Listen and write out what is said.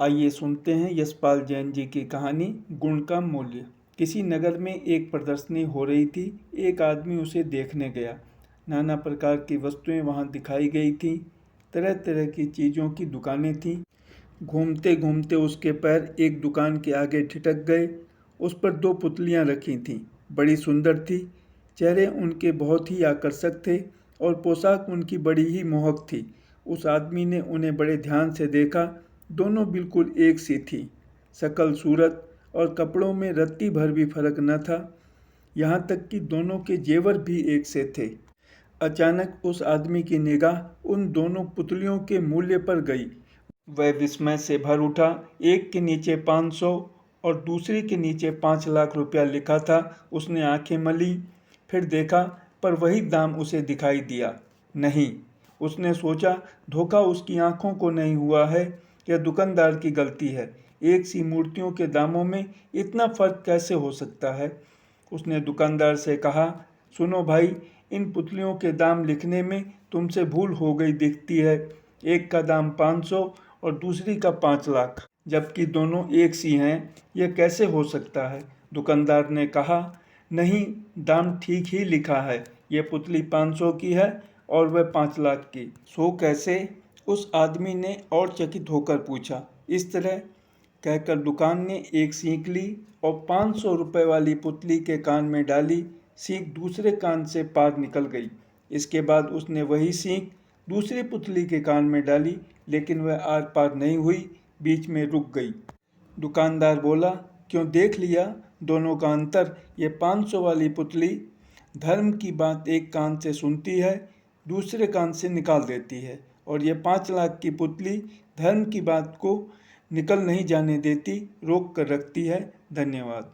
आइए सुनते हैं यशपाल जैन जी की कहानी गुण का मूल्य। किसी नगर में एक प्रदर्शनी हो रही थी। एक आदमी उसे देखने गया। नाना प्रकार की वस्तुएं वहां दिखाई गई थीं। तरह तरह की चीज़ों की दुकानें थीं। घूमते घूमते उसके पैर एक दुकान के आगे ठिठक गए। उस पर दो पुतलियां रखी थीं। बड़ी सुंदर थी। चेहरे उनके बहुत ही आकर्षक थे और पोशाक उनकी बड़ी ही मोहक थी। उस आदमी ने उन्हें बड़े ध्यान से देखा। दोनों बिल्कुल एक सी थी। शक्ल, सूरत और कपड़ों में रत्ती भर भी फर्क न था। यहाँ तक कि दोनों के जेवर भी एक से थे। अचानक उस आदमी की निगाह उन दोनों पुतलियों के मूल्य पर गई। वह विस्मय से भर उठा। एक के नीचे 500 और दूसरी के नीचे 5 लाख रुपया लिखा था। उसने आंखें मली, फिर देखा, पर वही दाम उसे दिखाई दिया नहीं। उसने सोचा, धोखा उसकी आंखों को नहीं हुआ है, यह दुकानदार की गलती है। एक सी मूर्तियों के दामों में इतना फर्क कैसे हो सकता है? उसने दुकानदार से कहा, सुनो भाई, इन पुतलियों के दाम लिखने में तुमसे भूल हो गई दिखती है। एक का दाम 500 और दूसरी का 5 लाख, जबकि दोनों एक सी हैं। यह कैसे हो सकता है? दुकानदार ने कहा, नहीं, दाम ठीक ही लिखा है। यह पुतली 500 की है और वह 5 लाख की। सो कैसे? उस आदमी ने और चकित होकर पूछा। इस तरह कहकर दुकान ने एक सीख ली और 500 रुपये वाली पुतली के कान में डाली। सीख दूसरे कान से पार निकल गई। इसके बाद उसने वही सीख दूसरी पुतली के कान में डाली, लेकिन वह आर पार नहीं हुई, बीच में रुक गई। दुकानदार बोला, क्यों, देख लिया दोनों का अंतर? ये 500 वाली पुतली धर्म की बात एक कान से सुनती है, दूसरे कान से निकाल देती है, और ये 5 लाख की पुतली धर्म की बात को निकल नहीं जाने देती, रोक कर रखती है। धन्यवाद।